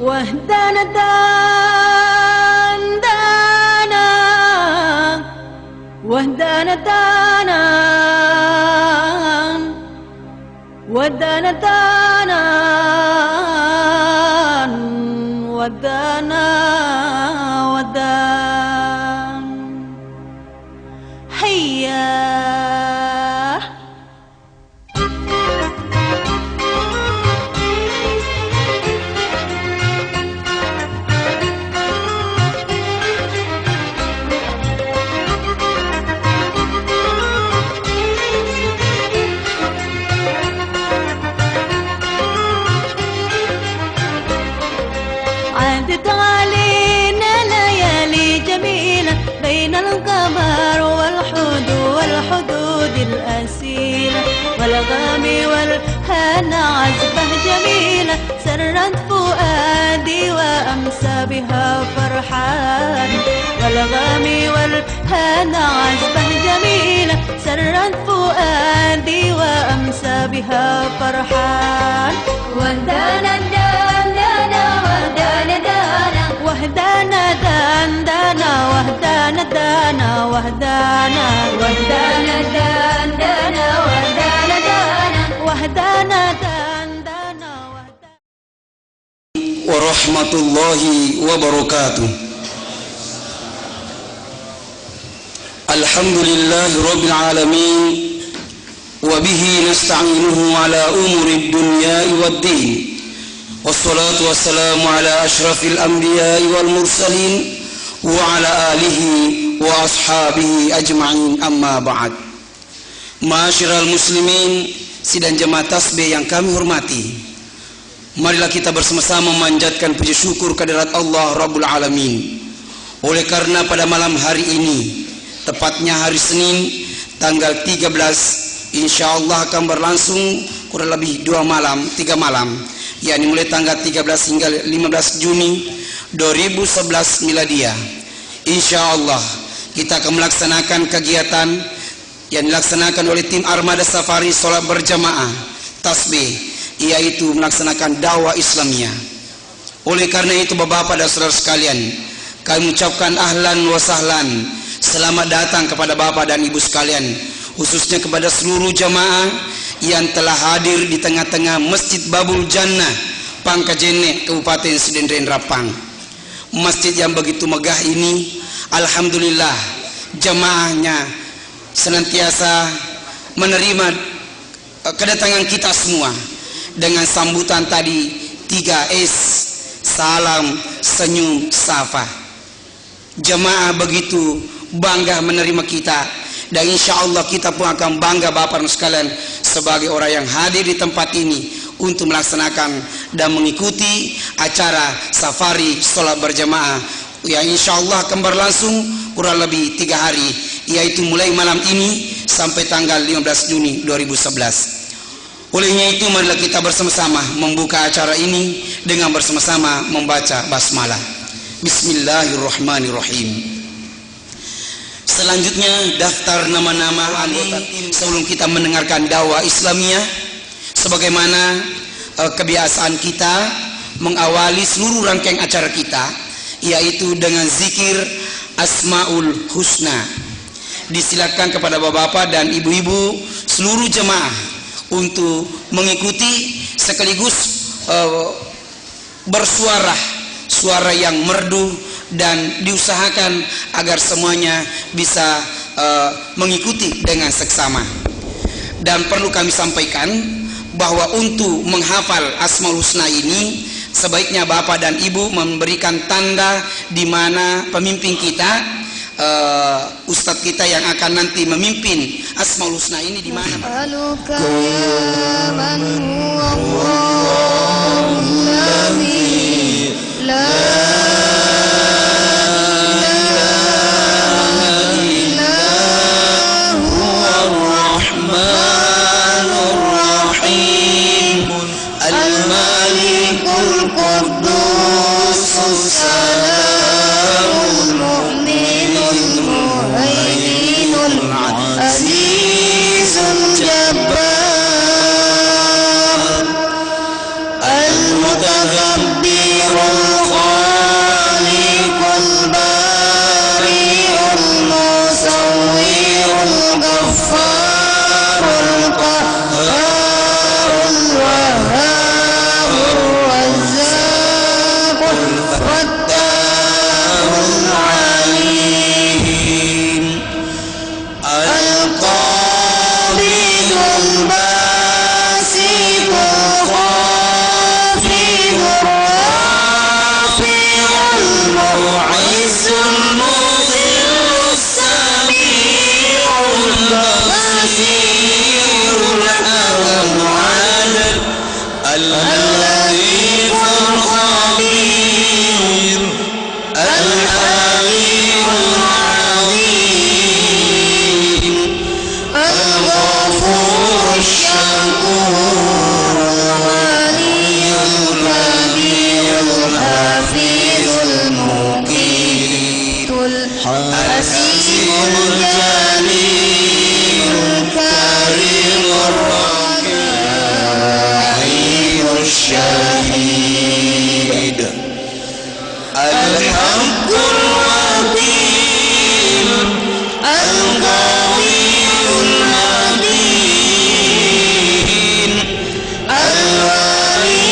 وحدنا دان دانا وحدنا دانا ودانا دانا ودانا ودان هيا عدت علينا ليالي جميلة بين القمر والحدود الأسيلة والغام والهنا عزبة جميلة سرت فؤادي وأمسى بها فرحان والغام والهنا عزبة جميلة سرت فؤادي وأمسى بها فرحان ودانا وحدانا دان دانا وحدانا دانا وحدانا وحدانا دان دانا وحدانا دانا وحدانا دان دانا ورحمة الله وبركاته. الحمد لله رب العالمين وبه نستعينه على أمور الدنيا والدين والصلاة والسلام على أشرف الأنبياء والمرسلين وعلى آله وأصحابه أجمعين أما بعد. Ma'asyiral muslimin, sidang jemaah tasbih yang kami hormati, marilah kita bersama-sama memanjatkan puji syukur kehadirat Allah Rabbul Alamin. Oleh karena pada malam hari ini, tepatnya hari Senin tanggal 13, insyaallah akan berlangsung kurang lebih 3 malam, yakni mulai tanggal 13 hingga 15 Juni 2011 Miladiah. Insyaallah kita akan melaksanakan kegiatan yang dilaksanakan oleh tim Armada Safari Sholat Berjamaah Tasbih, yaitu melaksanakan dakwah Islamiyah. Oleh karena itu Bapak-bapak dan saudara sekalian, kami ucapkan ahlan wa sahlan, selamat datang kepada Bapak dan Ibu sekalian, khususnya kepada seluruh jamaah yang telah hadir di tengah-tengah Masjid Babul Jannah Pangkajene Kabupaten Sidendren Rapang. Masjid yang begitu megah ini, alhamdulillah jamaahnya senantiasa menerima kedatangan kita semua dengan sambutan tadi 3S, salam, senyum, sapa. Jamaah begitu bangga menerima kita, dan insya Allah kita pun akan bangga Bapak dan sekalian sebagai orang yang hadir di tempat ini untuk melaksanakan dan mengikuti acara safari sholat berjamaah yang insya Allah akan berlangsung kurang lebih 3 hari, yaitu mulai malam ini sampai tanggal 15 Juni 2011. Olehnya itu marilah kita bersama-sama membuka acara ini dengan bersama-sama membaca basmalah. Bismillahirrahmanirrahim. Selanjutnya daftar nama-nama anggota tim sebelum kita mendengarkan dakwah Islamiyah. Sebagaimana kebiasaan kita mengawali seluruh rangkaian acara kita, yaitu dengan zikir Asmaul Husna. Disilakan kepada bapak-bapak dan ibu-ibu seluruh jemaah untuk mengikuti sekaligus bersuara suara yang merdu, dan diusahakan agar semuanya bisa mengikuti dengan seksama. Dan perlu kami sampaikan bahwa untuk menghafal Asmaul Husna ini sebaiknya bapak dan ibu memberikan tanda di mana pemimpin kita, ustadz kita yang akan nanti memimpin Asmaul Husna ini di mana. اللطيف الخبير الحليم العظيم الغفور الشكور الولي الكبير الحفيظ المقيت الحسيب الجليل الكريم الرحيم الشهيد الحق الوكيل القوي المتين الولي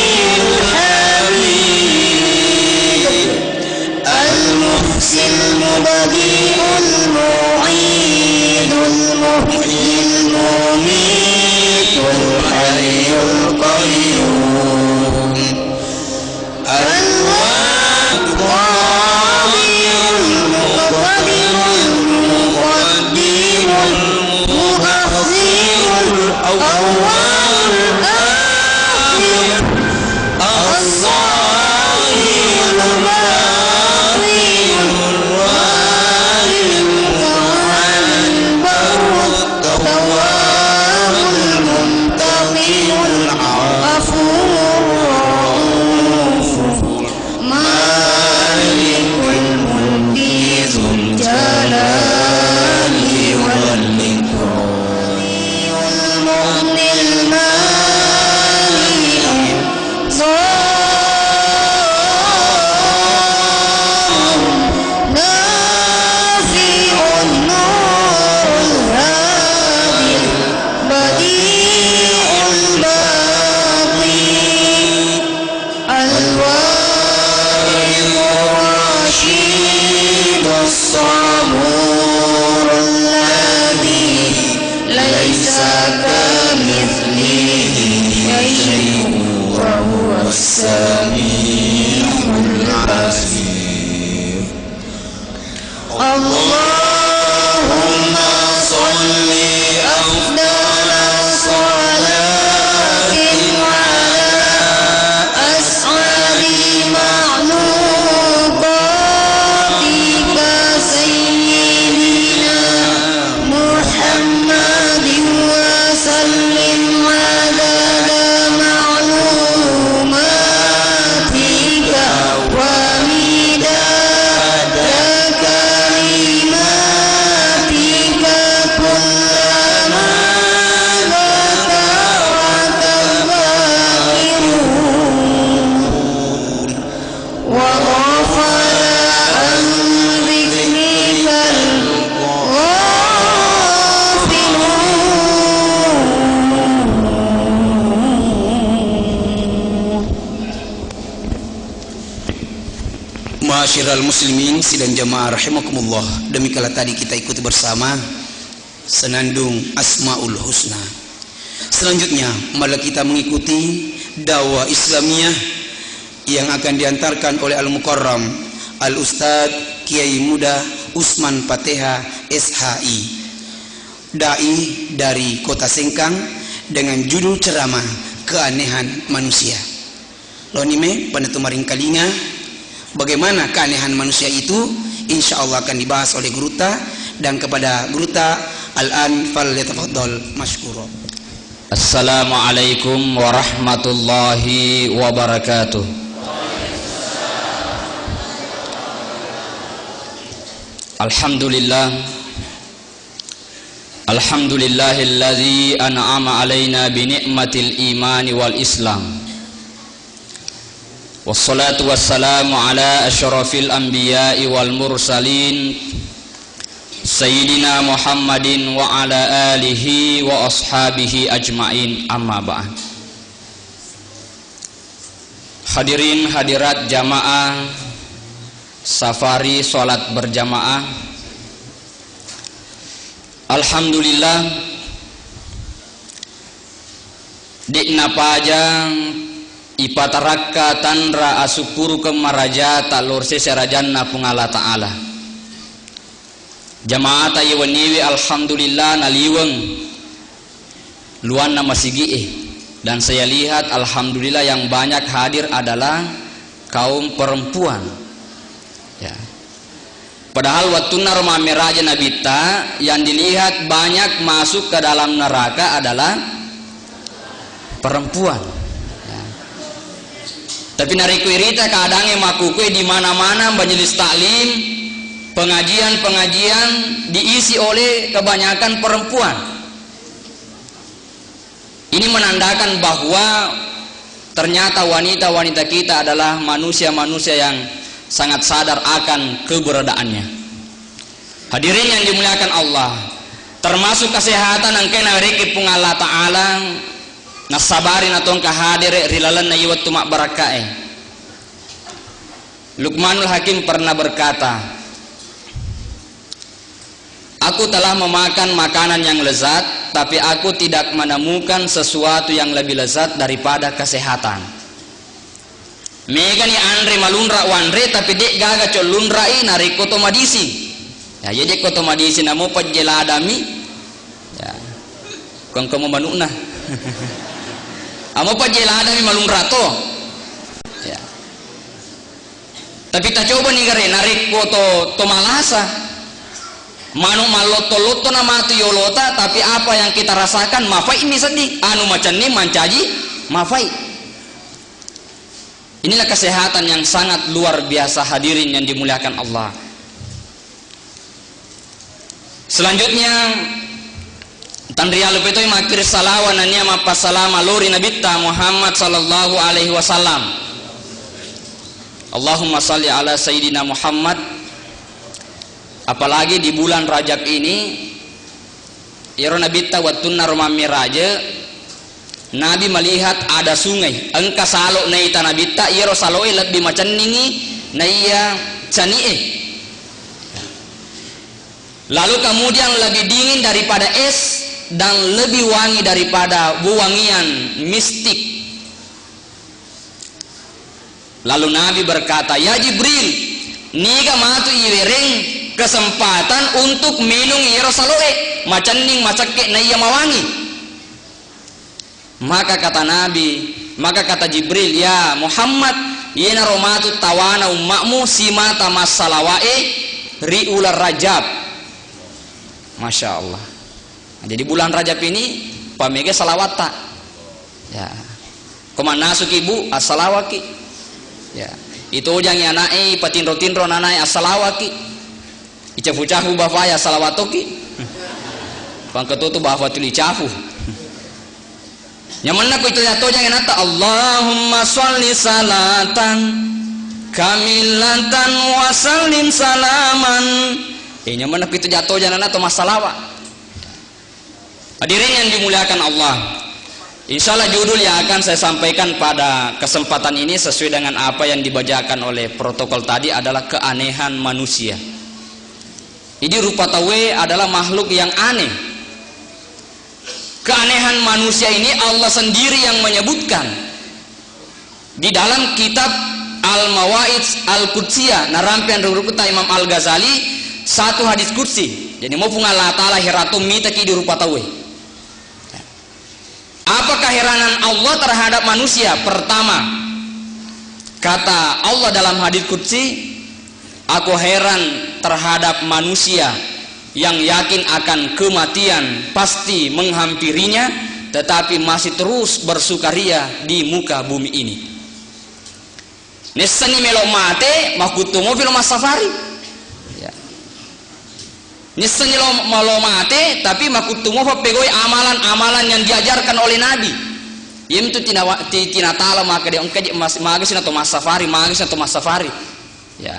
الحميد المحسن المبدئ المعيد المحيي المميت الحي القيوم الواقي المقتدر المقدم المؤخر الأول الآخر الظاهر الباطن الوالي المتعال البر التواب المنتقم الغفور الرؤوف مالك الملك ذو الجلال والإكرام والمغني المانع نافع النور الهادي البديع الباقي الوارث الرشيد الصبور الذي ليس كمثله شيء وهو السميع البصير اللهم صل أفضل صلاة على أسعد مخلوقاتك سيدنا محمد وسلم عدد معلوماتك ومداد كلماتك كلما ذكرك الذاكرون وغفل عن ذكرك الغافلون. Ma'asyiral muslimin sidang jamaah rahimakumullah, demikianlah tadi kita ikuti bersama senandung Asmaul Husna. Selanjutnya mari kita mengikuti dakwah Islamiyah yang akan diantarkan oleh Al-Mukarram Al-Ustadz Kiai Muda Usman Pateha SHI, dai dari Kota Sengkang, dengan judul ceramah Keanehan Manusia. Lonime panetu maring kalinga, bagaimana keanehan manusia itu insya Allah akan dibahas oleh Guruta, dan kepada Guruta al-an falyatafaddal mashkura. Assalamualaikum warahmatullahi wabarakatuh. Alhamdulillah, alhamdulillahilladzi an'ama alaina bi ni'matil imani wal islam. Wassalatu wassalamu ala asyrafil anbiya'i wal mursalin Sayyidina Muhammadin wa ala alihi wa ashabihi ajma'in, amma ba'd. Hadirin hadirat jamaah safari sholat berjamaah, alhamdulillah dikna pajang ipataraka tanra asukuru kemaraja talur seserajanna pungala ta'ala. Jamaah tayiwaniwi alhamdulillah naliweng luanna masigi Dan saya lihat alhamdulillah yang banyak hadir adalah kaum perempuan. Ya. Padahal waktu narma meraja nabita yang dilihat banyak masuk ke dalam neraka adalah perempuan. Ya. Tapi nariku irita keadaannya makukui di mana-mana majelis taklim, pengajian-pengajian diisi oleh kebanyakan perempuan. Ini menandakan bahwa ternyata wanita-wanita kita adalah manusia-manusia yang sangat sadar akan keberadaannya. Hadirin yang dimuliakan Allah, termasuk kesehatan yang kena riki pung Allah Ta'ala nasabarin atau hadir rilalan na iwat tumak barakae. Luqmanul Hakim pernah berkata, aku telah memakan makanan yang lezat, tapi aku tidak menemukan sesuatu yang lebih lezat daripada kesehatan. Mega ni andre malunra wanre tapi dek gaga colunrai nari koto madisi. Ya jadi koto madisi namo pajeladami. Ya. Kung kamu manuna. Amo pajeladami malunra to. Ya. Tapi tak coba nih gare nari koto to malasa. Manu maloto-loto nama tu yolota, tapi apa yang kita rasakan mafai ini sedih. Anu macan ni mancaji mafai. Inilah kesehatan yang sangat luar biasa hadirin yang dimuliakan Allah. Selanjutnya tandria lupa itu makir salawanannya mapa salama lori nabita Muhammad sallallahu alaihi wasallam. Allahumma salli ala sayyidina Muhammad. Apalagi di bulan Rajab ini Iro nabita wattunna rumami raja Nabi melihat ada sungai engka salo na ita nabita Iro saloe lebih macan ningi na iya canie. Lalu kemudian lebih dingin daripada es dan lebih wangi daripada wangian mistik. Lalu Nabi berkata, ya Jibril, niga matu iwereng kesempatan untuk minum iro saloe macan ning macake na iya mawangi. Maka kata Nabi, maka kata Jibril, ya Muhammad, yena romatu tawana ummakmu simata masalawae riular Rajab. Masya Allah. Nah, jadi bulan Rajab ini pamege salawat tak? Ya. Kemana masuk ibu asalawaki? Ya. Itu jangan anai patinro-tinro nanai asalawaki. Icafu-cafu bafaya salawatoki. Pangketutu bafa tuli cafu. Yang mana ku itu jatuh jangan nata Allahumma sholli salatan kamilatan wa sallim salaman. Yang mana ku itu jatuh jangan nata masalawat. Hadirin yang dimuliakan Allah, insyaallah judul yang akan saya sampaikan pada kesempatan ini sesuai dengan apa yang dibacakan oleh protokol tadi adalah keanehan manusia. Jadi rupa tawe adalah makhluk yang aneh. Keanehan manusia ini Allah sendiri yang menyebutkan di dalam kitab Al-Mawaid Al-Qudsiyah narampian rurukuta Imam Al-Ghazali satu hadis kursi. Jadi mau pungal Allah Ta'ala hiratum mitaki di rupa tawe. Apa keheranan Allah terhadap manusia? Pertama, kata Allah dalam hadis qudsi, aku heran terhadap manusia yang yakin akan kematian pasti menghampirinya tetapi masih terus bersukaria di muka bumi ini. Nesani melo mate makutumo film safari. Nisanya lo mate tapi makutumo pegoi amalan-amalan yang diajarkan oleh Nabi. Yem tu tina tala maka dia engke magis atau mas safari. Ya.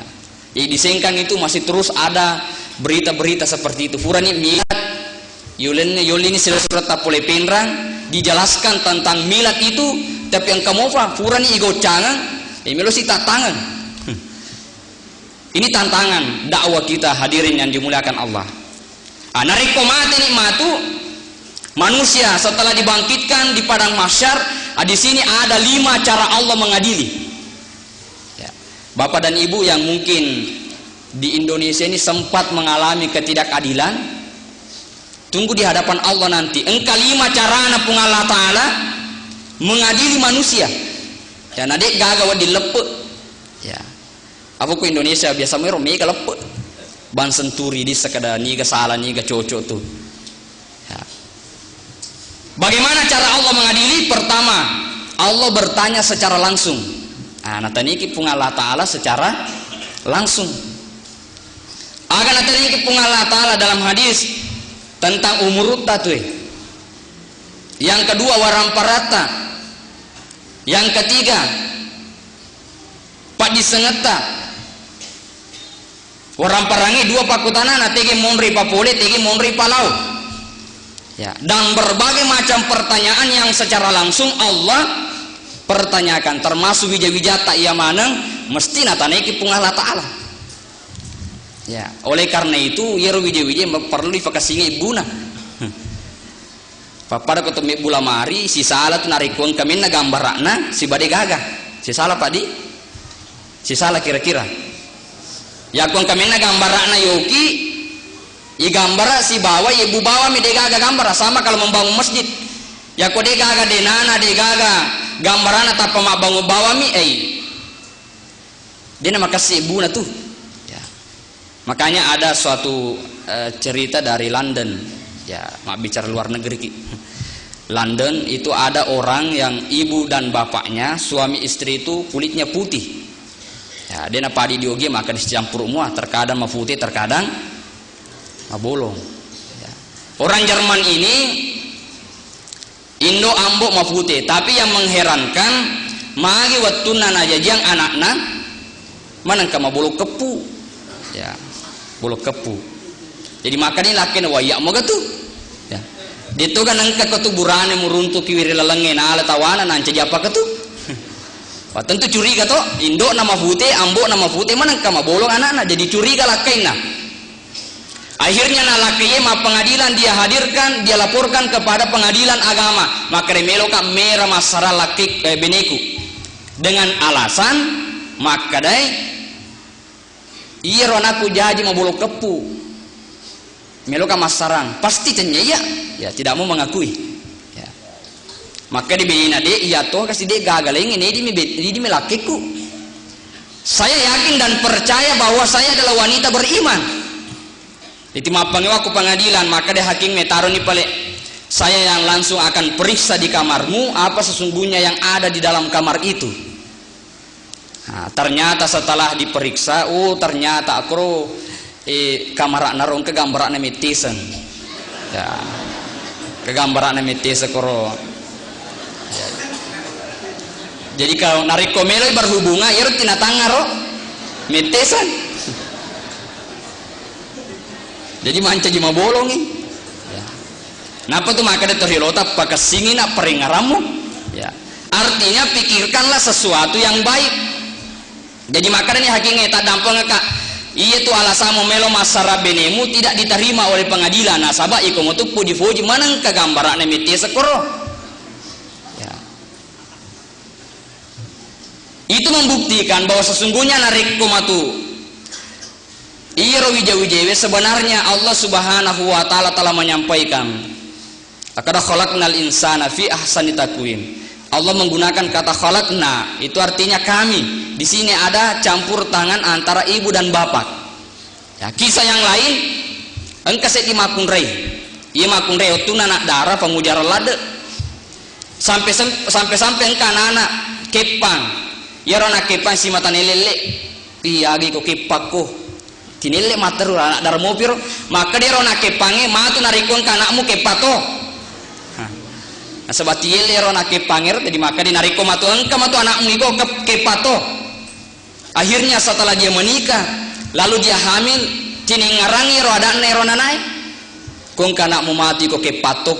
Jadi disengkang itu masih terus ada berita-berita seperti itu. Furani milad yulini surat tapole penrang dijelaskan tentang milad itu tapi yang kamu furani igo cangang melo si tangan. Ini tantangan dakwah kita hadirin yang dimuliakan Allah. Nariko mati nikmatu manusia setelah dibangkitkan di padang mahsyar. Di sini ada 5 cara Allah mengadili. Ya. Bapak dan Ibu yang mungkin di Indonesia ini sempat mengalami ketidakadilan, tunggu di hadapan Allah nanti. Engkau 5 cara napung Allah Ta'ala mengadili manusia. Ya nadek gagawa dilepek. Ya. Apa ku Indonesia biasa mero mega lepek. Ban senturi di sekada niga salah niga cocok tuh. Ya. Bagaimana cara Allah mengadili? Pertama, Allah bertanya secara langsung. Nah, nataniki pung Allah Ta'ala secara langsung. Akan nataniki pung Allah Ta'ala dalam hadis tentang umur tuh. Yang kedua waramparata. Yang ketiga pak disengeta. Waramparangi dua pakutanana tege monri papole tege monri palau. Ya, dan berbagai macam pertanyaan yang secara langsung Allah pertanyakan, termasuk wija-wijata ia maneng mesti nataneki pung Allah Ta'ala. Ya, oleh karena itu yero wija-wija perlu difakasingi ibuna. Pada ketemu bula mari si salah tu narikun kami na gambarakna si bade gagah. Si salah Pak Di? Si salah kira-kira. Ya kun kami na gambarakna yoki i gambara si bawa ibu bawa mi de gagah gambara sama kalau membangun masjid. Ya ko de gagah de nana de gagah gambarana tapa mak bangun bawa mi dia nama kasih ibu na tuh. Ya. Makanya ada suatu cerita dari London. Ya, mak bicara luar negeri ki. London itu ada orang yang ibu dan bapaknya suami istri itu kulitnya putih. Ya, dia padi dioge maka dicampur semua, terkadang mah putih, terkadang mah bolong. Ya. Orang Jerman ini Indo ambok mah putih, tapi yang mengherankan magi wattunan aja jang anakna manangka mah bolo kepu. Ya, bolo kepu. Jadi makanya lakin wayak moga tuh. Ya. Dito kan angka ketuburane muruntuk kiwiri lalengin ala tawana nanti apa ketu. Wah, tentu curiga toh. Indo nama putih, ambok nama putih mana kama bolong anak-anak jadi curiga lakaina. Akhirnya nalakiye ma pengadilan dia hadirkan, dia laporkan kepada pengadilan agama. Maka remelo ka merah masara laki beneku. Dengan alasan maka dai iya ronaku jadi mau bolong kepu. Meloka masarang pasti tanya ya tidak mau mengakui ya. Maka dibina de iya toh kasih de gagal ini di melakiku. Saya yakin dan percaya bahwa saya adalah wanita beriman. Ditimapang aku pengadilan maka de hakim metaro ni pale saya yang langsung akan periksa di kamarmu apa sesungguhnya yang ada di dalam kamar itu. Nah, ternyata setelah diperiksa ternyata aku kamar narong kegambaran metisen. Ya. Kegambaran metisen koro. Ya. Jadi kalau nariko melo berhubungan ya tina tangaro metisen. Jadi manca jima bolong nih. Ya. Napa tuh maka terhilota pakai singina peringaramu. Ya. Artinya pikirkanlah sesuatu yang baik. Jadi makanya hakingnya tak dampang kak. Iya tuh alasan melo masara benemu tidak diterima oleh pengadilan. Nah, sabak ikomo tuh puji-puji manang kegambaran emiti sekoro. Ya. Itu membuktikan bahwa sesungguhnya narik komatu. Iya wija-wijewe sebenarnya Allah Subhanahu wa taala telah menyampaikan. Laqad khalaqnal insana fi ahsani taqwim. Allah menggunakan kata khalaqna, itu artinya kami. Di sini ada campur tangan antara ibu dan bapak. Ya, kisah yang lain engka seti makun rei. Ieu makun rei tu anak darah pengujara lade. Sampai engka anak kepang. Ya rona kepang si mata nelele. Piagi ko kepakko. Tinele materu anak darah mopir, maka dia rona kepange matu narikon ka anakmu kepato. Nah, sebab tiele rona kepanger jadi maka dinariko matu engka matu anakmu iko kepato. Akhirnya setelah dia menikah, lalu dia hamil, cini ngarangi rodane ronanai, kong kanakmu mati kok kepatok.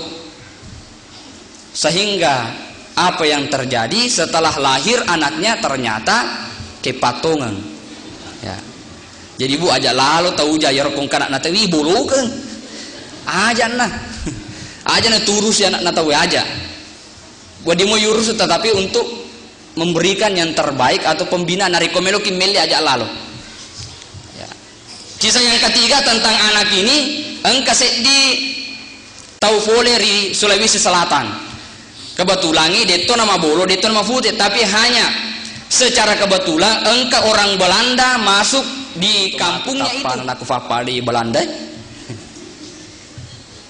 Sehingga apa yang terjadi setelah lahir anaknya ternyata kepatongan. Ya. Jadi bu aja lalu tahu jaya kong kanak natawi bulukan, aja nah, aja na turus ya anak natawi aja. Buat dia mau yurus tetapi untuk memberikan yang terbaik atau pembinaan dari komelo kimeli aja lalu. Ya. Kisah yang ketiga tentang anak ini engka di Taufoleri Sulawesi Selatan. Kebetulan itu nama bolo, itu nama putih, tapi hanya secara kebetulan engkau orang Belanda masuk di kampungnya itu. Aku fapa di Belanda.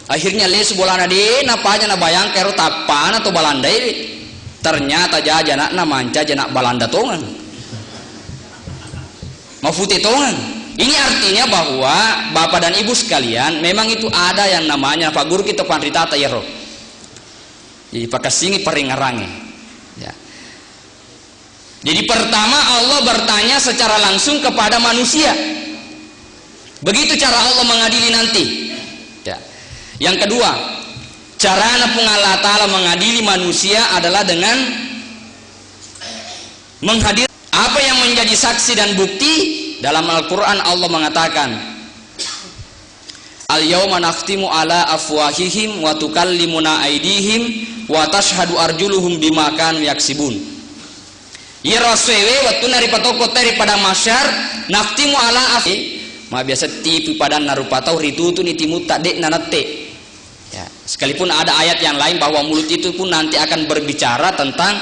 Akhirnya les bolana di napanya na bayang kero tapan atau Belanda ini. Ternyata jaja nak manca janak Belanda tongan. Mau putih tongan. Ini artinya bahwa Bapak dan Ibu sekalian, memang itu ada yang namanya Pak Guru kita panritata ya roh. Jadi pakai singi peringarangi. Ya. Jadi pertama Allah bertanya secara langsung kepada manusia. Begitu cara Allah mengadili nanti. Ya. Yang kedua, cara Allah Ta'ala mengadili manusia adalah dengan menghadir apa yang menjadi saksi dan bukti. Dalam Al-Quran Allah mengatakan, Al-yawma nakhtimu ala afwahihim wa tukallimuna aydihim wa tashhadu arjuluhum bima kanu yaksibun. Ya raswewe waktu nari patoko teri pada masyar nakhtimu ala ma biasa tipu pada narupatau ritutu ni timut tak dek nanate. Ya, sekalipun ada ayat yang lain bahwa mulut itu pun nanti akan berbicara tentang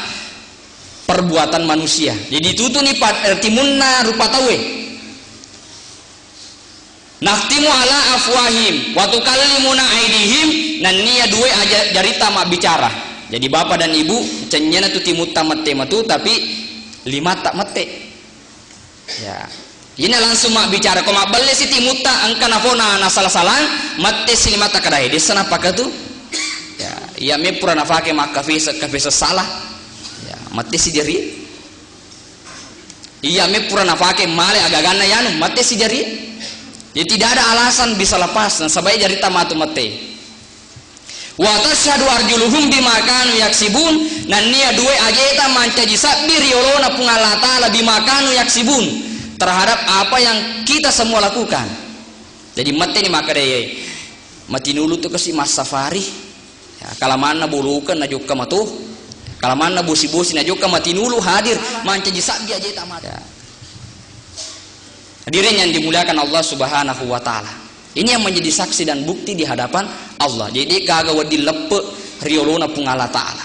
perbuatan manusia. Jadi tutu ni timunna rupatawe. Nakhtimu ala afwahim wa tukallimuna aydihim, nan nia dua aja jarita mak bicara. Jadi bapak dan ibu cenyana tu timut tamate matu tapi lima tak mate. Ya. Ini langsung mak bicara ko mak belle si timut ta angka nafona na salah-salah mate si lima tak kadai desa napa tu? Ya, ia me pura nafake mak kafe salah. Ya, mate si jari. Iya me pura nafake male agagana yanu mate si jari. Jadi tidak ada alasan bisa lepas dan sebaik jari tamatu mate. Wa tashhadu arjuluhum bima kanu yaksibun, nan nia dua ajeta mancaji sabir yolona pungala ta'ala bima kanu yaksibun, terhadap apa yang kita semua lakukan. Jadi mate ni maka daya mati nulu tu kasi mas safari. Ya, kalau mana bulukan na juga matu, kalau mana busi-busi na juga mati nulu hadir mancaji sabir ajeta mati. Ya. Hadirin yang dimuliakan Allah Subhanahu wa Ta'ala, ini yang menjadi saksi dan bukti di hadapan Allah. Jadi kagak wadi lepe riolona pungala Ta'ala.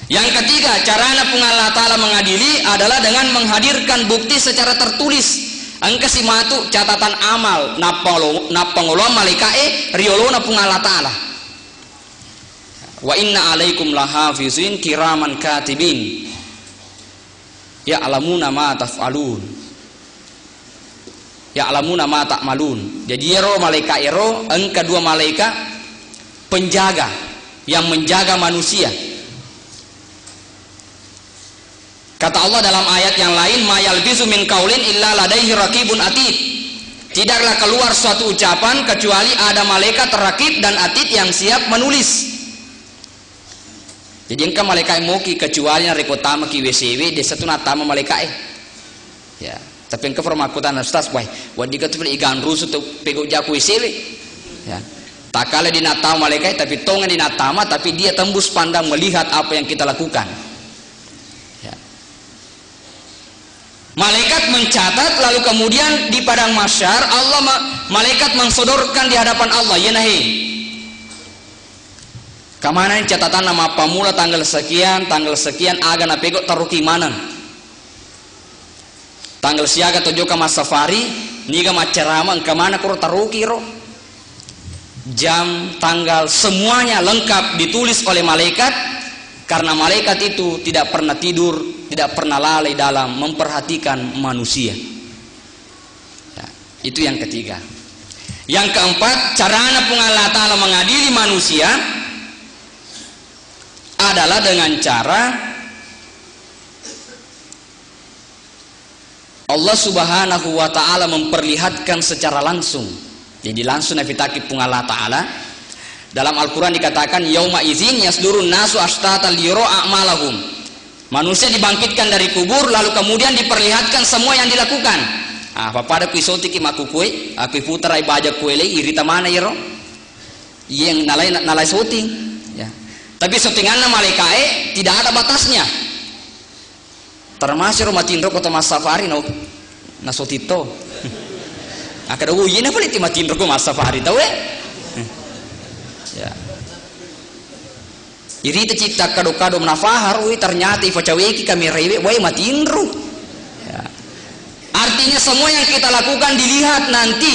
Yang ketiga, carana pungala Ta'ala mengadili adalah dengan menghadirkan bukti secara tertulis. Angka si matu catatan amal napangolo malaikae riolona pungala Ta'ala. Wa inna alaikum lahafizin kiraman katibin ya'lamuna ma taf'alun. Ya'lamuna ma ta'malun. Jadi ero malaikat ero engka dua malaikat penjaga yang menjaga manusia. Kata Allah dalam ayat yang lain, ma yalbisu min qaulin illa ladaihi raqibun atid. Tidaklah keluar suatu ucapan kecuali ada malaikat raqib dan atid yang siap menulis. Jadi engka malaikat moki kecuali na rekotama ki WCW desa tu natama malaikat ya. Tapi engkau permakutan ustaz boy, wadiga tu ikan rusuh tu pegok jaku isili, ya. Tak kala di natama malaikat, tapi tongan di natama, tapi dia tembus pandang melihat apa yang kita lakukan. Ya. Malaikat mencatat, lalu kemudian di padang mahsyar malaikat mensodorkan di hadapan Allah, ya nahi. Kamana catatan nama pamula tanggal sekian aga na pegok taruki mana? Tanggal siaga tojo ka mas safari niga macerama kemana kuro taruki ro, jam tanggal semuanya lengkap ditulis oleh malaikat, karena malaikat itu tidak pernah tidur, tidak pernah lalai dalam memperhatikan manusia. Ya, itu yang ketiga. Yang keempat, carana pungala Ta'ala mengadili manusia adalah dengan cara Allah Subhanahu wa Ta'ala memperlihatkan secara langsung. Jadi langsung nafitaki pungala Ta'ala. Dalam Al-Quran dikatakan yauma idzin yasdurun nasu ashtata liyura a'malahum. Manusia dibangkitkan dari kubur lalu kemudian diperlihatkan semua yang dilakukan. Ah, papada kuisoti ki maku kue, aku putar ai baja kue le irita mana yero? Yang nalai syuting, ya. Tapi syutinganna malaikae tidak ada batasnya. Termasuk rumah tindro kota mas safari no nasotito. Akada uyina pali ti matindro ko mas safari tahu ya. Irita cipta kado-kado menafahar, ternyata ifacaweki kami rewe, matindru. Ya. Artinya semua yang kita lakukan dilihat nanti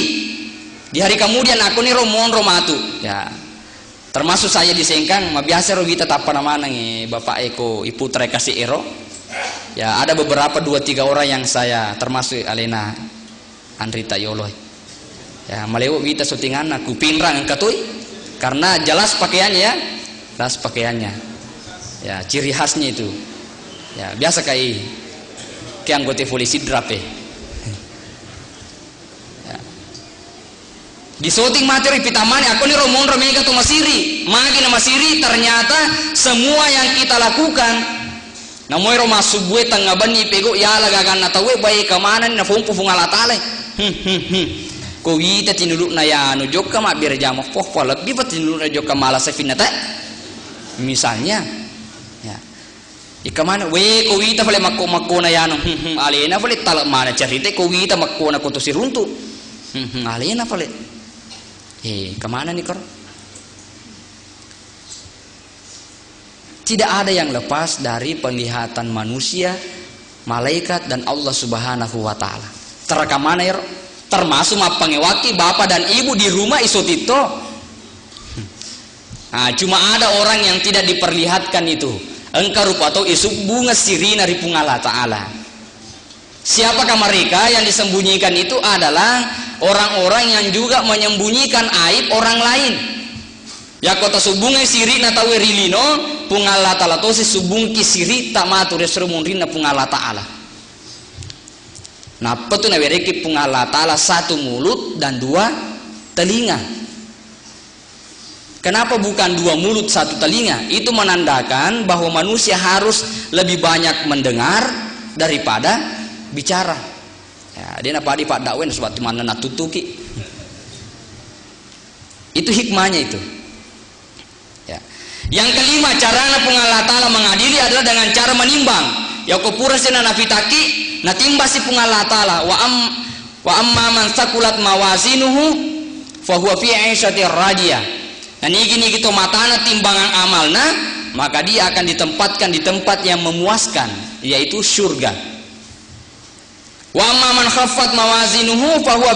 di hari kemudian. Aku nih romon romatu. Ya. Termasuk saya di Sengkang, biasa kita tak pernah mana nih Bapak Eko, Ibu kasih ero. Ya ada beberapa 2-3 orang yang saya termasuk Alena Andrita Yoloy. Ya malewo kita syutingan aku pinrang katui karena jelas pakaiannya ya, jelas pakaiannya. Ya ciri khasnya itu. Ya biasa kayak anggota polisi drape. Ya. Di syuting materi pitamani aku nih romon romega tuh masiri, makin masiri ternyata semua yang kita lakukan. Namoy roma subwe tangga bani pego ya lagagan na tawe bae kamanan na fumpu fungala tale. Ko wita tinulu na ya no jokka ma bir jamo poh polat bi tinulu na jokka mala safinata. Misalnya ya. Ikamana we ko wita fale makko na ya no alena fale tal mana cerita ko wita makko na kutu siruntu. Alena fale. Kemana nih kor? Tidak ada yang lepas dari penglihatan manusia, malaikat dan Allah Subhanahu wa taala. Terekam mana ya? Termasuk pangewaki bapak dan ibu di rumah isotito. Nah, cuma ada orang yang tidak diperlihatkan itu. Engkau rupa atau isuk bunga siri dari pungala taala. Siapakah mereka yang disembunyikan itu adalah orang-orang yang juga menyembunyikan aib orang lain. Ya kota subungai siri na tawe rilino pungala ta'ala to si subung kisiri tak matur resrumun rina pungala ta'ala. Nah petu na wereki pungala ta'ala 1 mulut dan 2 telinga. Kenapa bukan 2 mulut 1 telinga? Itu menandakan bahwa manusia harus lebih banyak mendengar daripada bicara. Ya, dia napa di Pak Dakwen sebab mana natutuki. Itu hikmahnya itu. Yang kelima, cara pungala ta'ala mengadili adalah dengan cara menimbang. Ya kupura sena nafitaki natimba si pungala ta'ala wa amma man sakulat mawazinuhu fa huwa fi 'ishatir radiyah. Dan ini gitu matana timbangan amalna, maka dia akan ditempatkan di tempat yang memuaskan, yaitu surga. Wa amma man khaffat mawazinuhu fa huwa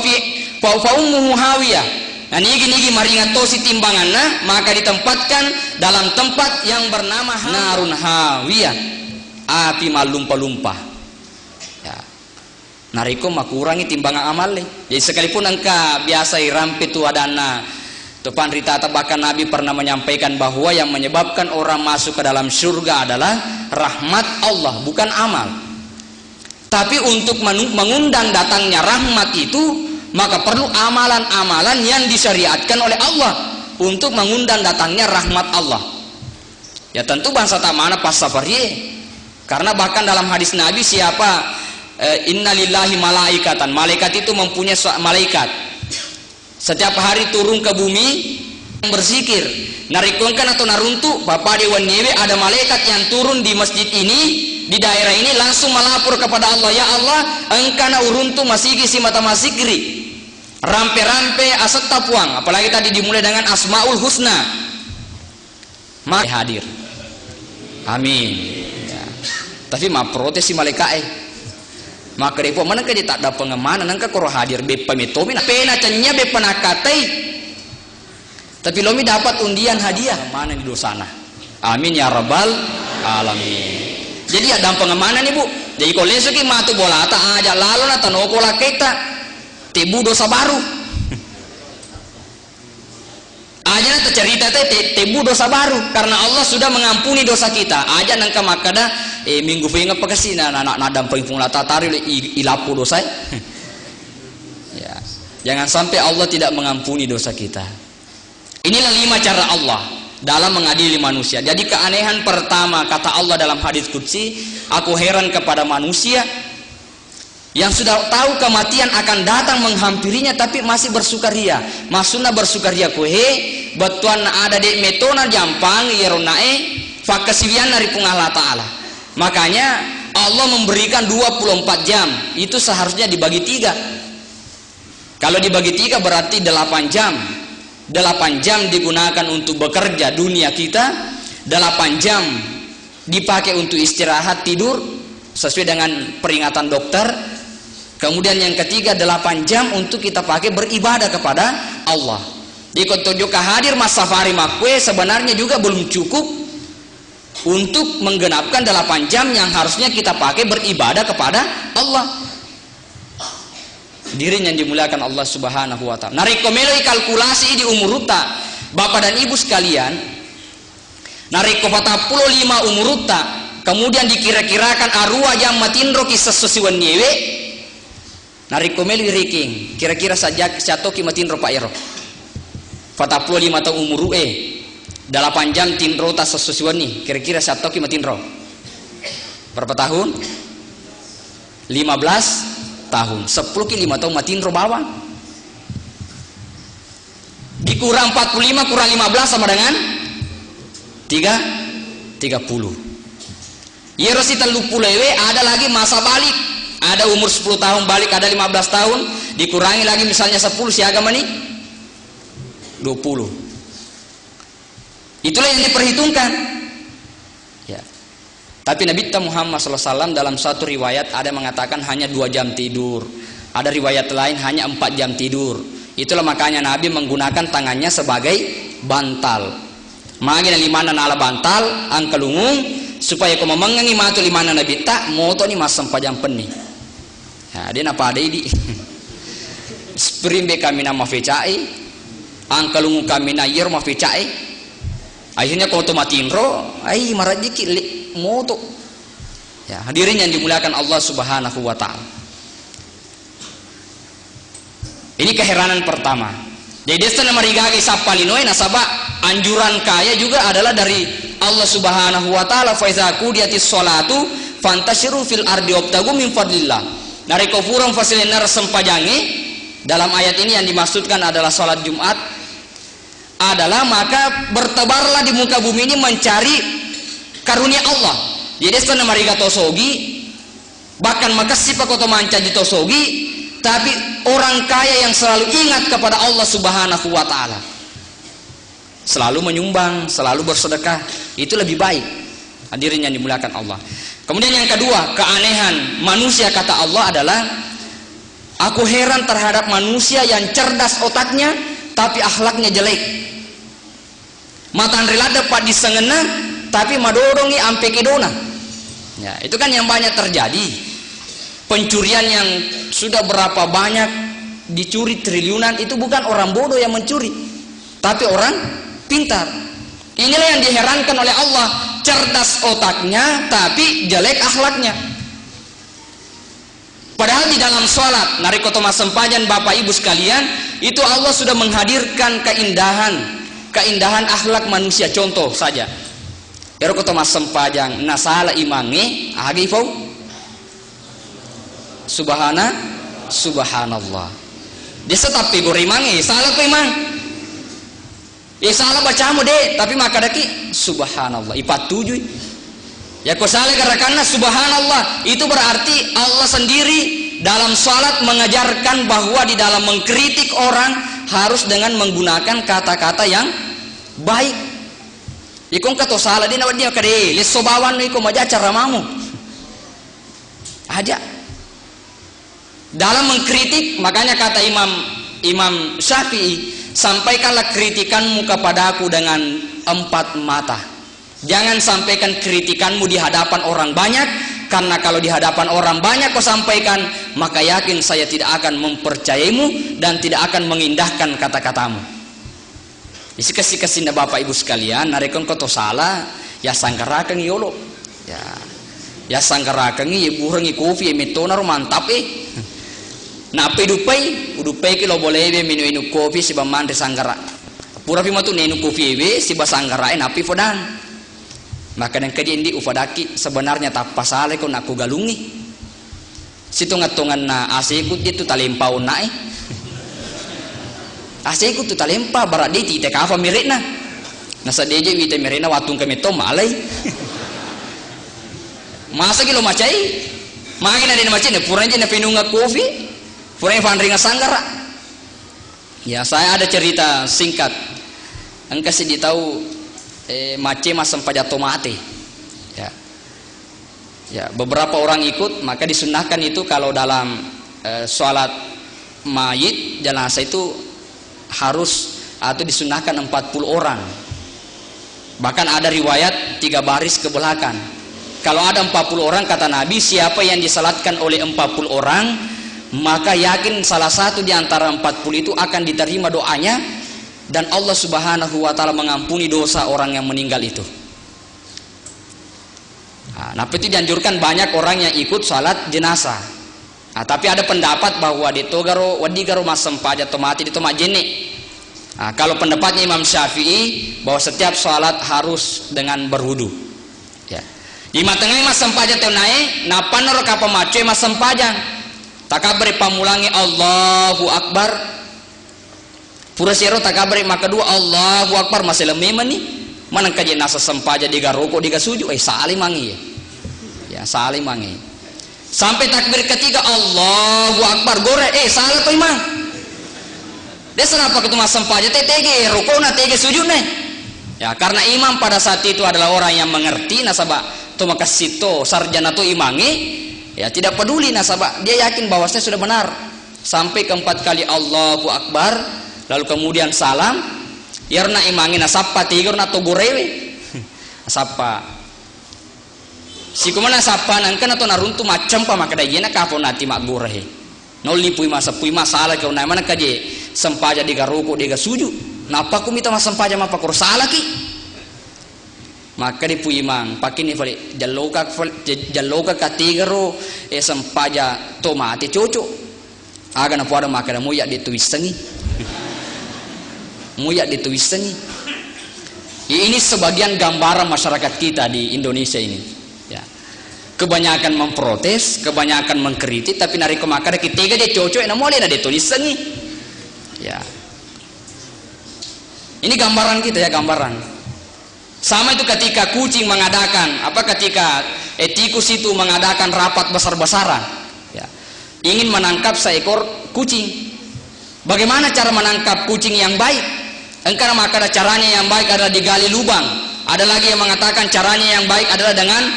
fa ummuhu hawiyah. Nah ini maringat tosi timbanganna, maka ditempatkan dalam tempat yang bernama narun hawiyah, api malumpa-lumpa. Ya. Nariko makurangi timbangan amal nih. Jadi sekalipun engkau biasa rampe tu adana, Tupan Rita bahkan Nabi pernah menyampaikan bahwa yang menyebabkan orang masuk ke dalam surga adalah rahmat Allah, bukan amal. Tapi untuk mengundang datangnya rahmat itu, maka perlu amalan-amalan yang disyariatkan oleh Allah untuk mengundang datangnya rahmat Allah. Ya tentu bangsa tamana pas safari. Karena bahkan dalam hadis Nabi siapa innalillahi malaikatan, malaikat itu mempunyai malaikat. Setiap hari turun ke bumi berzikir. Narikongkan atau naruntu Bapak Dewan Nyewe ada malaikat yang turun di masjid ini, di daerah ini langsung melapor kepada Allah, ya Allah, engkana uruntu masigi si mata masikri. Rampe-rampe asat tapuang, apalagi tadi dimulai dengan Asmaul Husna, maka hadir. Amin. Ya. Tapi protes si malaikat maka depo mana ke tak ada pengemanan nangka koro hadir be pamitomi na pena cenya be panakatai. Tapi lomi dapat undian hadiah mana di dosana. Amin ya rabbal alamin. Jadi ada pengemanan ibu. Jadi kalau lesuki matu bola ta aja lalu na tanoko laketa. Tebu dosa baru. Aja nanti cerita tebu dosa baru karena Allah sudah mengampuni dosa kita. Aja nangka makada minggu pengen apa kasih anak nadam pengpung lata tari ilapu dosa. Ya, jangan sampai Allah tidak mengampuni dosa kita. Inilah 5 cara Allah dalam mengadili manusia. Jadi keanehan pertama kata Allah dalam hadis qudsi, aku heran kepada manusia yang sudah tahu kematian akan datang menghampirinya tapi masih bersukaria. Maksudnya bersukaria kuhe batuan ada di metona jampang yeronae fakasiwian dari pungala ta'ala. Makanya Allah memberikan 24 jam, itu seharusnya dibagi 3. Kalau dibagi 3 berarti 8 jam. 8 jam digunakan untuk bekerja dunia kita, 8 jam dipakai untuk istirahat tidur sesuai dengan peringatan dokter. Kemudian yang ketiga 8 jam untuk kita pakai beribadah kepada Allah. Di kotojoka hadir mas safari makwe sebenarnya juga belum cukup untuk menggenapkan 8 jam yang harusnya kita pakai beribadah kepada Allah. Diri yang dimuliakan Allah Subhanahu wa taala. Narikomeloi kalkulasi di umuruta Bapak dan Ibu sekalian. Nariko 45 umuruta kemudian dikira-kirakan arua yang matindro kisah sesuan nyewe. Narikomeloi riking kira-kira saja satoki matindro Pak Ero. 45 tahun umur 8 jam tindro tas sesusuan nih kira-kira satoki matindro berapa tahun? 15 tahun 10 ki 5 tahun matindro bawang dikurang 45 kurang 15 sama dengan 30 Yerosita lupulewe ada lagi masa balik, ada umur 10 tahun balik, ada 15 tahun dikurangi lagi misalnya 10 si agama nih 20. Itulah yang diperhitungkan ya. Tapi Nabi Muhammad SAW dalam satu riwayat ada mengatakan hanya 2 jam tidur, ada riwayat lain hanya 4 jam tidur. Itulah makanya Nabi menggunakan tangannya sebagai bantal. Magina limana nala bantal angkalungung supaya kau memengangi matu limana Nabi tak moto ni mas sempajang peni. Ya, dia apa ada ini? Sprimbe kami nama fecai, angkalungu kami na yer ma fecai. Akhirnya kau tu matinro, ai marajiki moto. Ya, hadirin yang dimuliakan Allah Subhanahu wa taala. Ini keheranan pertama. Jadi desa marigage sapalinoy nasaba anjuran kaya juga adalah dari Allah Subhanahu wa taala fa iza qudiyatis sholatu fantashiru fil ardi wabtagu min fadlillah. Nari kofurong fasilenar sempajangi dalam ayat ini yang dimaksudkan adalah salat Jumat adalah maka bertebarlah di muka bumi ini mencari karunia Allah. Jadi desa mariga tosogi bahkan maka sipa koto manca di tosogi tapi orang kaya yang selalu ingat kepada Allah Subhanahu wa taala, selalu menyumbang, selalu bersedekah, itu lebih baik. Hadirin yang dimuliakan Allah. Kemudian yang kedua, keanehan manusia kata Allah adalah aku heran terhadap manusia yang cerdas otaknya tapi akhlaknya jelek. Matan rela dapat disengena tapi madodongi ampe kedona. Ya, itu kan yang banyak terjadi. Pencurian yang sudah berapa banyak dicuri triliunan itu bukan orang bodoh yang mencuri, tapi orang pintar. Inilah yang diherankan oleh Allah, cerdas otaknya tapi jelek akhlaknya. Padahal di dalam sholat narikotoma sempajan Bapak Ibu sekalian itu Allah sudah menghadirkan keindahan akhlak manusia. Contoh saja narikotoma sempajang nasala imangi agifau subhanallah. Dia tetap pegor imangi salah ko imang. Ya salah bacamu deh, tapi maka daki subhanallah. Ipat tujuh. Ya kau salah karena subhanallah itu berarti Allah sendiri dalam salat mengajarkan bahwa di dalam mengkritik orang harus dengan menggunakan kata-kata yang baik. Ikon kata salah dia nawat dia kade, lesobawan iko maja caramamu. Aja. Dalam mengkritik, makanya kata Imam Syafi'i, sampaikanlah kritikanmu kepadaku dengan 4 mata. Jangan sampaikan kritikanmu di hadapan orang banyak, karena kalau di hadapan orang banyak kau sampaikan, maka yakin saya tidak akan mempercayaimu dan tidak akan mengindahkan kata-katamu. Isi kasih Bapak Ibu sekalian, narekon kau salah, ya sangkarakan yolo. Ya sangkarakan ya burangi kopi metonar mantap na pedupai kilo boleh be minu kopi si bamandre sanggara pura pi matu nenu kopi be si basanggara napi fodan maka dan kadi indi ufadaki sebenarnya tak pasale ko naku galungi situngatungan na asikut itu talempau na asikut tu talempa baraditi te kafa mirena nasa deje wite mirena watung kami to malai masa kilo macai mangin ada macai ne puranje na pinunga kopi puranya fanringa sanggara. Ya saya ada cerita singkat. Engkau sih tahu mace masam paja tomate. Ya, beberapa orang ikut, maka disunnahkan itu kalau dalam sholat mayit jenazah itu harus atau disunnahkan 40 orang. Bahkan ada riwayat 3 baris ke belakang. Kalau ada 40 orang, kata Nabi, siapa yang disalatkan oleh 40 orang, maka yakin salah satu di antara 40 itu akan diterima doanya dan Allah Subhanahu wa taala mengampuni dosa orang yang meninggal itu. Nah, itu dianjurkan banyak orang yang ikut salat jenazah. Nah, tapi ada pendapat bahwa di togaro wadigaro masam paja tomati di tomat jene. Nah, kalau pendapatnya Imam Syafi'i bahwa setiap salat harus dengan berwudu. Ya. Di matengah masam paja tenae, napan ro ka pamace masam paja. Takabari pamulangi Allahu Akbar. Pura siro takabari maka dua Allahu Akbar masih lememan nih. Manang kaje nasa sempaja diga roko diga suju saling mangi ya saling mangi sampai takbir ketiga Allahu Akbar gore salah tuh imam dia kenapa ketemu sempaja tege roko na tege sujud nih ya karena imam pada saat itu adalah orang yang mengerti nasabah tuh maka sito sarjana tuh imangi ya tidak peduli nasabah dia yakin bahwasanya sudah benar sampai keempat kali Allahu Akbar lalu kemudian salam yarna imangi nasapa tigor na togorewe asapa si kumana sapa nangkan atau naruntu macam pa makada yena kapo nati mak gorehe nolli pui masalah kau na mana kaje sempaja diga roko diga suju napa ku mita masampaja mapa kor salah ki maka di pui mang pakini fali jalloka katigaro sempaja tomate coco aga na puada makada muya dituisangi muya ditulisan ini sebagian gambaran masyarakat kita di Indonesia ini ya. Kebanyakan memprotes, kebanyakan mengkritik, tapi nari kemakar ketiga dia cocok na mulai ada tulisan nih ya ini gambaran kita ya gambaran sama itu ketika kucing mengadakan ketika tikus itu mengadakan rapat besar-besaran ya ingin menangkap seekor kucing. Bagaimana cara menangkap kucing yang baik? Engkau maka ada caranya yang baik adalah digali lubang. Ada lagi yang mengatakan caranya yang baik adalah dengan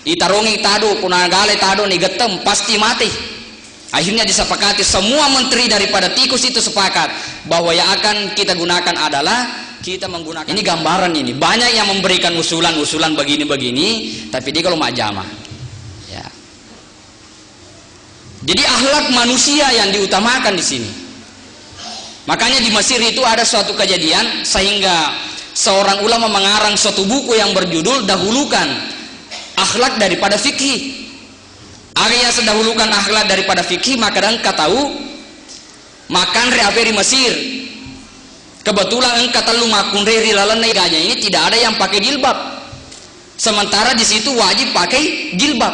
itarungi tado, punagale tado ni getem pasti mati. Akhirnya disepakati semua menteri daripada tikus itu sepakat bahwa yang akan kita gunakan adalah kita menggunakan ini gambaran ini. Banyak yang memberikan usulan-usulan begini-begini, tapi dia kalau majama. Ya. Jadi akhlak manusia yang diutamakan di sini. Makanya di Mesir itu ada suatu kejadian sehingga seorang ulama mengarang suatu buku yang berjudul dahulukan akhlak daripada fikih. Arya sedahulukan akhlak daripada fikih maka engkau tahu makan reape di Mesir. Kebetulan engkau tahu makun reri lalan neganya ini tidak ada yang pakai jilbab. Sementara di situ wajib pakai jilbab.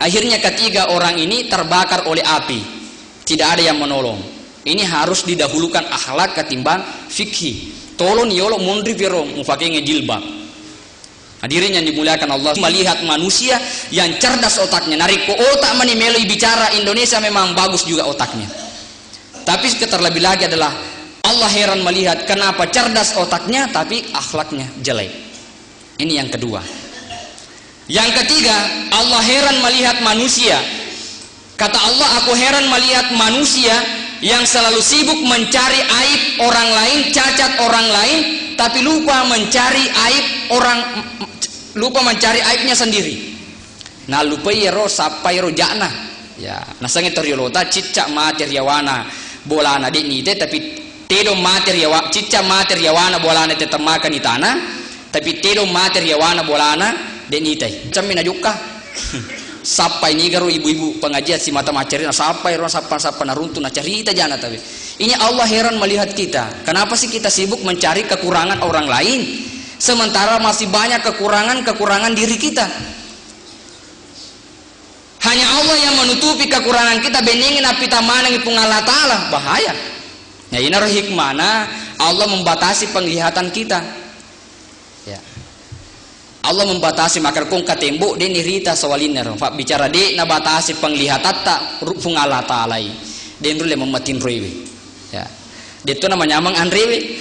Akhirnya ketiga orang ini terbakar oleh api. Tidak ada yang menolong. Ini harus didahulukan akhlak ketimbang fikih. Tolong yolo mundri viro mufakenge jilbab. Hadirin yang dimuliakan Allah, melihat manusia yang cerdas otaknya. Nariko otak menimeli bicara Indonesia memang bagus juga otaknya. Tapi terlebih lagi adalah Allah heran melihat kenapa cerdas otaknya tapi akhlaknya jelek. Ini yang kedua. Yang ketiga, Allah heran melihat manusia. Kata Allah, aku heran melihat manusia yang selalu sibuk mencari aib orang lain, cacat orang lain, tapi lupa mencari aibnya sendiri. Nah lupa yero sapai ro jana. Ya, nasange toriolota cicca materiawana bolana di nite tapi tedo materiawa cicca materiawana bolana te tamakan di tanah, tapi tedo materiawana bolana di nite. Camina juga. Sampai ini garu ibu-ibu pengajian si mata maceri sampai orang sapa naruntu na cerita jana tapi ini Allah heran melihat kita. Kenapa sih kita sibuk mencari kekurangan orang lain sementara masih banyak kekurangan diri kita? Hanya Allah yang menutupi kekurangan kita beningin api tamanang ipung Allah Ta'ala bahaya. Ya ini hikmana Allah membatasi penglihatan kita. Ya. Allah membatasi makar kung katembok de nirita sawaliner fa bicara de na batasi penglihatan tak rupung Allah Ta'ala den rule mematin rewe ya de to namanya mang anrewe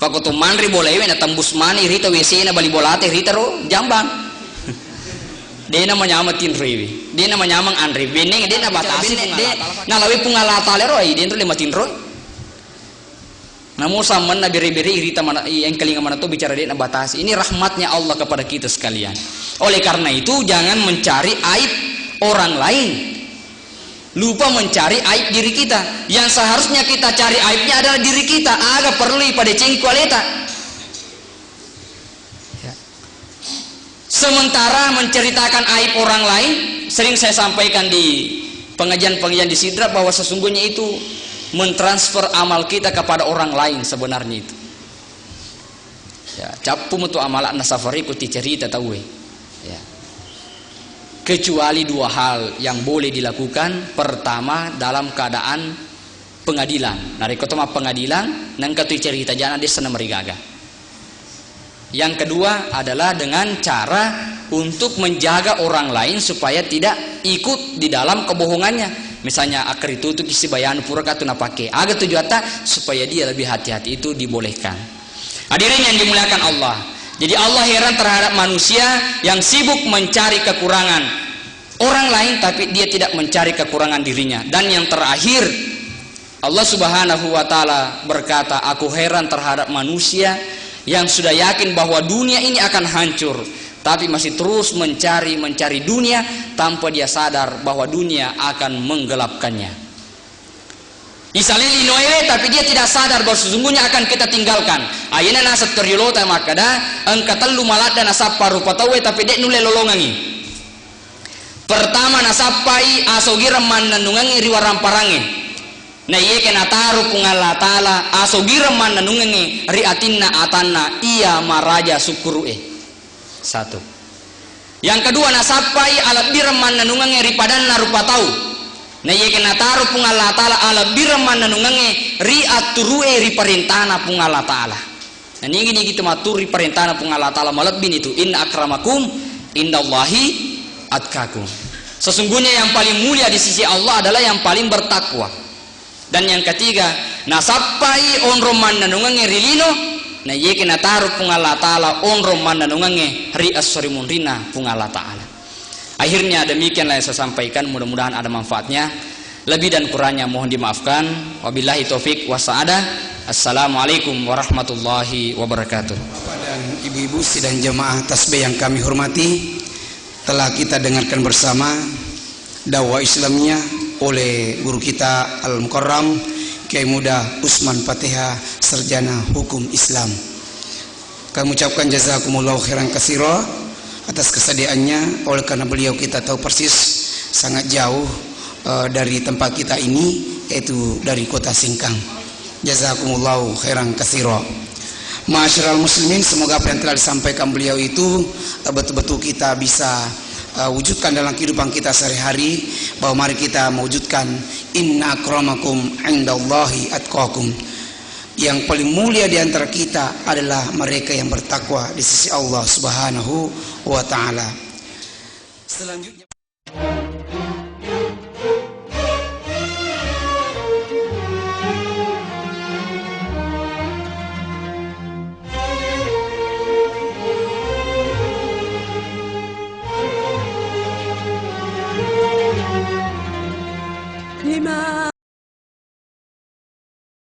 pakoto manri boleh na tembus mani rita WC na bali bolate rita ro jambang. Dia na manyamatin rewi, dia na manyamang andri bening dia na batasi dia na lawi pungalata le roi dia ro matin roi. Namun sama na beri-beri rita mana yang kelinga mana tuh bicara dia na batasi. Ini rahmatnya Allah kepada kita sekalian. Oleh karena itu jangan mencari aib orang lain. Lupa mencari aib diri kita. Yang seharusnya kita cari aibnya adalah diri kita. Aga perlu pada cingkualeta. Ya. Sementara menceritakan aib orang lain, sering saya sampaikan di pengajian-pengajian di Sidra bahwa sesungguhnya itu mentransfer amal kita kepada orang lain sebenarnya itu. Ya, capu mutu amalan nasafari kuti cerita tahu. Ya. Kecuali dua hal yang boleh dilakukan. Pertama dalam keadaan pengadilan. Nari ketemu pengadilan nang katui cerita jana dia senang merigaga. Yang kedua adalah dengan cara untuk menjaga orang lain supaya tidak ikut di dalam kebohongannya. Misalnya akar itu kisi bayan pura katu napake. Aga tujuata supaya dia lebih hati-hati itu dibolehkan. Hadirin yang dimuliakan Allah. Jadi Allah heran terhadap manusia yang sibuk mencari kekurangan orang lain tapi dia tidak mencari kekurangan dirinya. Dan yang terakhir Allah Subhanahu wa taala berkata, aku heran terhadap manusia yang sudah yakin bahwa dunia ini akan hancur tapi masih terus mencari dunia tanpa dia sadar bahwa dunia akan menggelapkannya. Isalili noele tapi dia tidak sadar bahwa sesungguhnya akan kita tinggalkan. Ayana nasab teriolota makada angkatalu malada nasab parupatawe tapi dek nule lolongangi. Pertama nasapai asogiram mananungangi riwaramparangin. Na iye kena taru pungala taala asogiram mananungangi riatinna atanna iya maraja sukurue. Satu. Yang kedua nasapai alat biram mananungangi ripadanna rupatau. Na iye kena taru pungala taala ala birman nanungange ri aturue ri perintana pungala taala. Nah ini gitu maturi perintana pungala taala malebin itu inna akramakum indallahi atqakum. Sesungguhnya yang paling mulia di sisi Allah adalah yang paling bertakwa. Dan yang ketiga nasapai onroman nanungange rilino na iye kena taru pungala taala onroman nanungange ri asrimun rina pungala taala. Akhirnya demikianlah yang saya sampaikan, mudah-mudahan ada manfaatnya. Lebih dan kurangnya mohon dimaafkan. Wabillahi taufik wassaada. Assalamualaikum warahmatullahi wabarakatuh. Bapak dan ibu-ibu sidang jemaah tasbih yang kami hormati, telah kita dengarkan bersama dakwah Islamnya oleh guru kita Al-Mukarram Kiai Muda Usman Fatihah, sarjana hukum Islam. Kami ucapkan jazakumullahu khairan katsira atas kesediaannya. Oleh karena beliau kita tahu persis sangat jauh dari tempat kita ini, yaitu dari kota Singkang. Jazakumullahu khairan katsira. Ma'asyiral muslimin, semoga apa yang telah disampaikan beliau itu betul-betul kita bisa wujudkan dalam kehidupan kita sehari-hari, bahwa mari kita mewujudkan inna akramakum indallahi atqakum. Yang paling mulia di antara kita adalah mereka yang bertakwa di sisi Allah Subhanahu wa taala. Selanjutnya